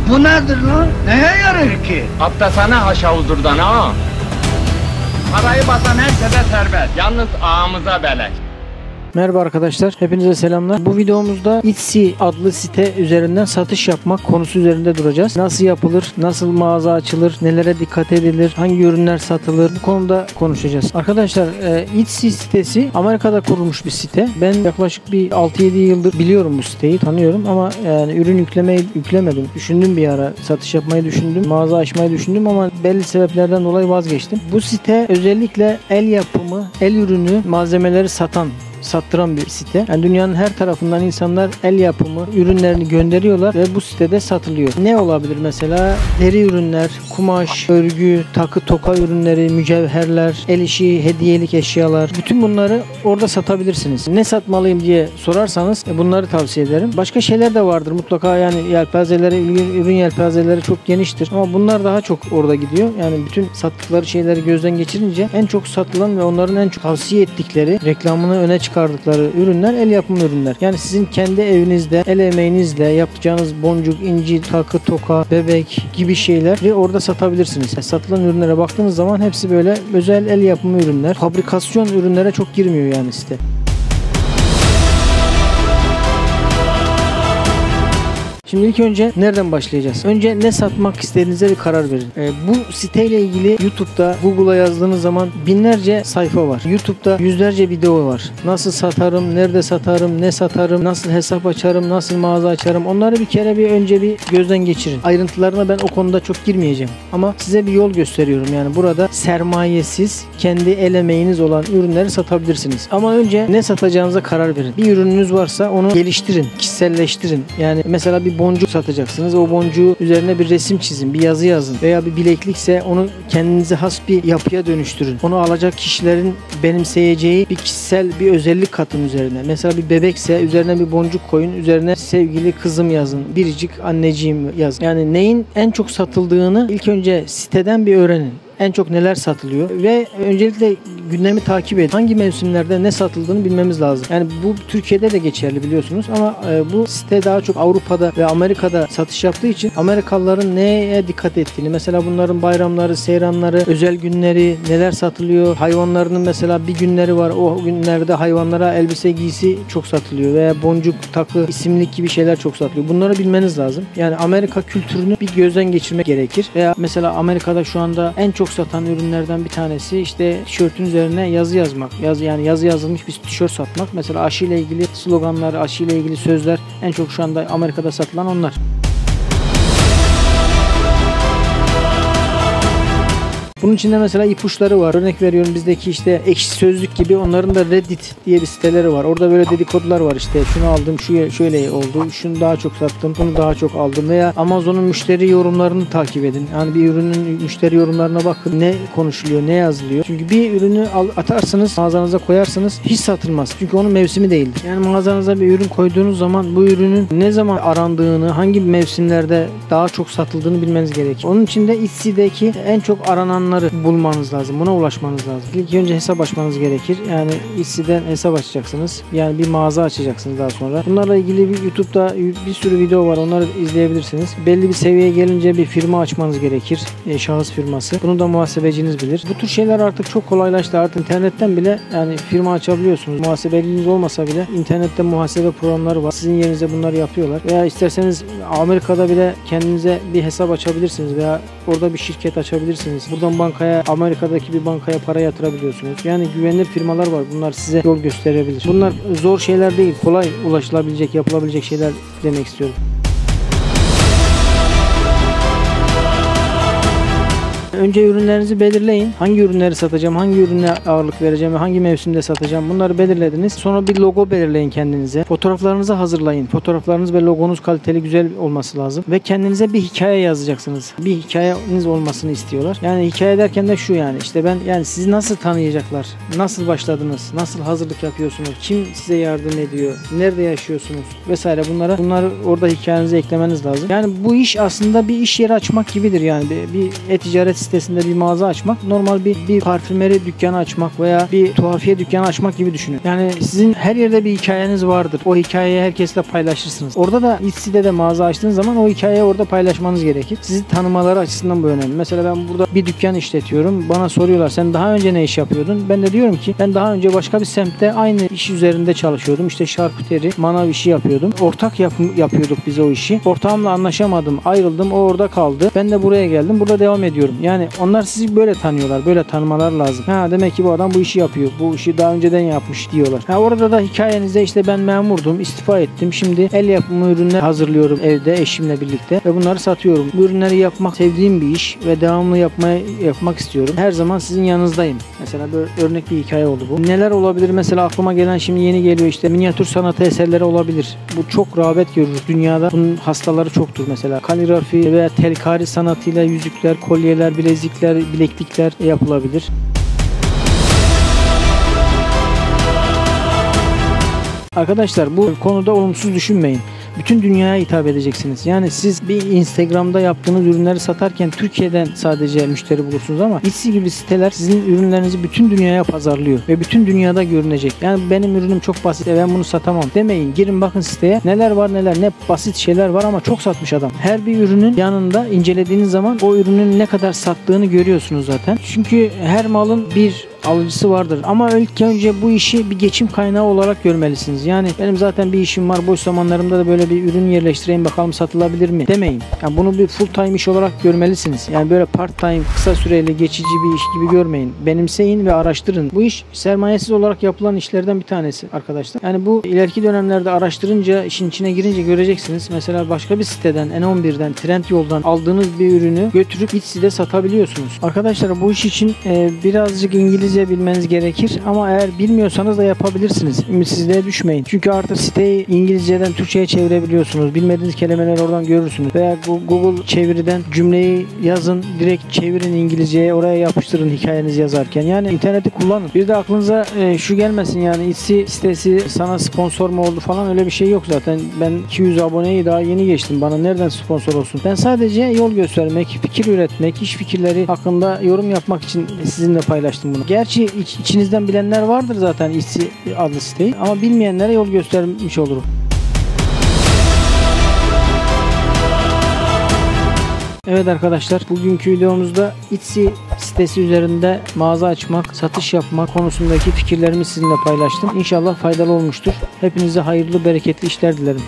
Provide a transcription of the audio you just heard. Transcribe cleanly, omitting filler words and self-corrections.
Bu nedir lan? Neye yarar ki? Abdesthane haşavuzurdan ha. Parayı basan herkese serbest. Yalnız ağamıza beleş. Merhaba arkadaşlar, hepinize selamlar. Bu videomuzda Etsy adlı site üzerinden satış yapmak konusu üzerinde duracağız. Nasıl yapılır, nasıl mağaza açılır, nelere dikkat edilir, hangi ürünler satılır, bu konuda konuşacağız. Arkadaşlar Etsy sitesi Amerika'da kurulmuş bir site. Ben yaklaşık bir 6-7 yıldır biliyorum bu siteyi, tanıyorum ama yani ürün yüklemedim. Düşündüm bir ara, satış yapmayı düşündüm, mağaza açmayı düşündüm ama belli sebeplerden dolayı vazgeçtim. Bu site özellikle el yapımı, el ürünü malzemeleri sattıran bir site. Yani dünyanın her tarafından insanlar el yapımı ürünlerini gönderiyorlar ve bu sitede satılıyor. Ne olabilir mesela? Deri ürünler, kumaş, örgü, takı toka ürünleri, mücevherler, el işi, hediyelik eşyalar. Bütün bunları orada satabilirsiniz. Ne satmalıyım diye sorarsanız bunları tavsiye ederim. Başka şeyler de vardır mutlaka, yani ürün yelpazeleri çok geniştir. Ama bunlar daha çok orada gidiyor. Yani bütün sattıkları şeyleri gözden geçirince en çok satılan ve onların en çok tavsiye ettikleri, reklamını öne çıkardıkları ürünler el yapımı ürünler. Yani sizin kendi evinizde el emeğinizle yapacağınız boncuk, inci, takı, toka, bebek gibi şeyleri orada satabilirsiniz. Satılan ürünlere baktığınız zaman hepsi böyle özel el yapımı ürünler. Fabrikasyon ürünlere çok girmiyor yani site. Şimdi ilk önce nereden başlayacağız? Önce ne satmak istediğinize bir karar verin. Bu siteyle ilgili YouTube'da, Google'a yazdığınız zaman binlerce sayfa var. YouTube'da yüzlerce video var. Nasıl satarım, nerede satarım, ne satarım, nasıl hesap açarım, nasıl mağaza açarım. Onları önce bir gözden geçirin. Ayrıntılarına ben o konuda çok girmeyeceğim. Ama size bir yol gösteriyorum. Yani burada sermayesiz, kendi el emeğiniz olan ürünleri satabilirsiniz. Ama önce ne satacağınıza karar verin. Bir ürününüz varsa onu geliştirin, kişiselleştirin. Yani mesela bir boncuk satacaksınız. O boncuğu üzerine bir resim çizin, bir yazı yazın veya bir bileklikse onu kendinize has bir yapıya dönüştürün. Onu alacak kişilerin benimseyeceği bir kişisel bir özellik katın üzerine. Mesela bir bebekse üzerine bir boncuk koyun, üzerine sevgili kızım yazın, biricik anneciğim yazın. Yani neyin en çok satıldığını ilk önce siteden bir öğrenin. En çok neler satılıyor ve öncelikle gündemi takip edin. Hangi mevsimlerde ne satıldığını bilmemiz lazım. Yani bu Türkiye'de de geçerli biliyorsunuz ama bu site daha çok Avrupa'da ve Amerika'da satış yaptığı için Amerikalıların neye dikkat ettiğini, mesela bunların bayramları, seyranları, özel günleri, neler satılıyor, hayvanlarının mesela bir günleri var, o günlerde hayvanlara elbise, giysi çok satılıyor veya boncuk, takı, isimlik gibi şeyler çok satılıyor. Bunları bilmeniz lazım. Yani Amerika kültürünü bir gözden geçirmek gerekir. Veya mesela Amerika'da şu anda en çok satan ürünlerden bir tanesi işte tişörtün üzerine yazı yazmak. Yani yazı yazılmış bir tişört satmak. Mesela aşıyla ilgili sloganlar, aşıyla ilgili sözler en çok şu anda Amerika'da satılan onlar. Bunun içinde mesela ipuçları var. Örnek veriyorum, bizdeki işte Ekşi Sözlük gibi, onların da Reddit diye bir siteleri var. Orada böyle dedikodular var, işte şunu aldım, şöyle oldu, şunu daha çok sattım, bunu daha çok aldım veya Amazon'un müşteri yorumlarını takip edin. Yani bir ürünün müşteri yorumlarına bakın, ne konuşuluyor, ne yazılıyor. Çünkü bir ürünü atarsınız, mağazanıza koyarsınız, hiç satılmaz. Çünkü onun mevsimi değildir. Yani mağazanıza bir ürün koyduğunuz zaman bu ürünün ne zaman arandığını, hangi mevsimlerde daha çok satıldığını bilmeniz gerekir. Onun için de Etsy'deki en çok aranan bulmanız lazım. Buna ulaşmanız lazım. İlk önce hesap açmanız gerekir. Yani Etsy'den hesap açacaksınız. Yani bir mağaza açacaksınız daha sonra. Bunlarla ilgili bir YouTube'da bir sürü video var. Onları izleyebilirsiniz. Belli bir seviyeye gelince bir firma açmanız gerekir. Şahıs firması. Bunu da muhasebeciniz bilir. Bu tür şeyler artık çok kolaylaştı. Artık internetten bile yani firma açabiliyorsunuz. Muhasebeciniz olmasa bile internette muhasebe programları var. Sizin yerinize bunları yapıyorlar. Veya isterseniz Amerika'da bile kendinize bir hesap açabilirsiniz veya orada bir şirket açabilirsiniz. Buradan Amerika'daki bir bankaya para yatırabiliyorsunuz. Yani güvenilir firmalar var. Bunlar size yol gösterebilir. Bunlar zor şeyler değil. Kolay ulaşılabilecek, yapılabilecek şeyler demek istiyorum. Önce ürünlerinizi belirleyin. Hangi ürünleri satacağım, hangi ürüne ağırlık vereceğim ve hangi mevsimde satacağım, bunları belirlediniz. Sonra bir logo belirleyin kendinize. Fotoğraflarınızı hazırlayın. Fotoğraflarınız ve logonuz kaliteli, güzel olması lazım. Ve kendinize bir hikaye yazacaksınız. Bir hikayeniz olmasını istiyorlar. Yani hikaye derken de şu, yani işte sizi nasıl tanıyacaklar? Nasıl başladınız? Nasıl hazırlık yapıyorsunuz? Kim size yardım ediyor? Nerede yaşıyorsunuz? Vesaire bunları orada hikayenize eklemeniz lazım. Yani bu iş aslında bir iş yeri açmak gibidir yani. Bir e-ticaret sitesinde bir mağaza açmak normal bir parfümeri dükkanı açmak veya bir tuhafiye dükkanı açmak gibi düşünün. Yani sizin her yerde bir hikayeniz vardır. O hikayeyi herkesle paylaşırsınız. Orada da Etsy'de de mağaza açtığınız zaman o hikayeyi orada paylaşmanız gerekir. Sizi tanımaları açısından bu önemli. Mesela ben burada bir dükkan işletiyorum. Bana soruyorlar sen daha önce ne iş yapıyordun? Ben de diyorum ki ben daha önce başka bir semtte aynı iş üzerinde çalışıyordum. İşte şarküteri, manav işi yapıyordum. Ortak yapıyorduk biz o işi. Ortağımla anlaşamadım, ayrıldım. O orada kaldı. Ben de buraya geldim. Burada devam ediyorum. Yani onlar sizi böyle tanıyorlar. Böyle tanımalar lazım. Demek ki bu adam bu işi yapıyor. Bu işi daha önceden yapmış diyorlar. Orada da hikayenizde işte ben memurdum, istifa ettim. Şimdi el yapımı ürünler hazırlıyorum evde eşimle birlikte ve bunları satıyorum. Bu ürünleri yapmak sevdiğim bir iş ve devamlı yapmak istiyorum. Her zaman sizin yanınızdayım. Mesela böyle örnek bir hikaye oldu bu. Neler olabilir? Mesela aklıma gelen şimdi yeni geliyor işte minyatür sanatı eserleri olabilir. Bu çok rağbet görür. Dünyada bunun hastaları çoktur mesela. Kaligrafi veya telkari sanatıyla yüzükler, kolyeler, bilezikler, bileklikler yapılabilir. Arkadaşlar bu konuda olumsuz düşünmeyin. Bütün dünyaya hitap edeceksiniz. Yani siz bir Instagram'da yaptığınız ürünleri satarken Türkiye'den sadece müşteri bulursunuz ama Etsy gibi siteler sizin ürünlerinizi bütün dünyaya pazarlıyor ve bütün dünyada görünecek. Yani benim ürünüm çok basit, ben bunu satamam demeyin. Girin bakın siteye neler var neler, ne basit şeyler var ama çok satmış adam. Her bir ürünün yanında incelediğiniz zaman o ürünün ne kadar sattığını görüyorsunuz zaten. Çünkü her malın bir alıcısı vardır. Ama ilk önce bu işi bir geçim kaynağı olarak görmelisiniz. Yani benim zaten bir işim var. Boş zamanlarımda da böyle bir ürün yerleştireyim bakalım satılabilir mi demeyin. Yani bunu bir full time iş olarak görmelisiniz. Yani böyle part time, kısa süreli, geçici bir iş gibi görmeyin. Benimseyin ve araştırın. Bu iş sermayesiz olarak yapılan işlerden bir tanesi arkadaşlar. Yani bu ileriki dönemlerde araştırınca, işin içine girince göreceksiniz. Mesela başka bir siteden, N11'den, Trendyol'dan aldığınız bir ürünü götürüp Etsy'de satabiliyorsunuz. Arkadaşlar bu iş için birazcık İngilizce bilmeniz gerekir ama eğer bilmiyorsanız da yapabilirsiniz. Ümitsizliğe düşmeyin. Çünkü artık siteyi İngilizceden Türkçe'ye çevirebiliyorsunuz. Bilmediğiniz kelimeleri oradan görürsünüz. Veya Google çeviriden cümleyi yazın, direkt çevirin İngilizceye, oraya yapıştırın hikayenizi yazarken. Yani interneti kullanın. Bir de aklınıza şu gelmesin yani Etsy sitesi sana sponsor mu oldu falan, öyle bir şey yok zaten. Ben 200 aboneyi daha yeni geçtim. Bana nereden sponsor olsun? Ben sadece yol göstermek, fikir üretmek, iş fikirleri hakkında yorum yapmak için sizinle paylaştım bunu. Gerçi içinizden bilenler vardır zaten Etsy adlı siteyi ama bilmeyenlere yol göstermiş olurum. Evet arkadaşlar, bugünkü videomuzda Etsy sitesi üzerinde mağaza açmak, satış yapmak konusundaki fikirlerimi sizinle paylaştım. İnşallah faydalı olmuştur. Hepinize hayırlı, bereketli işler dilerim.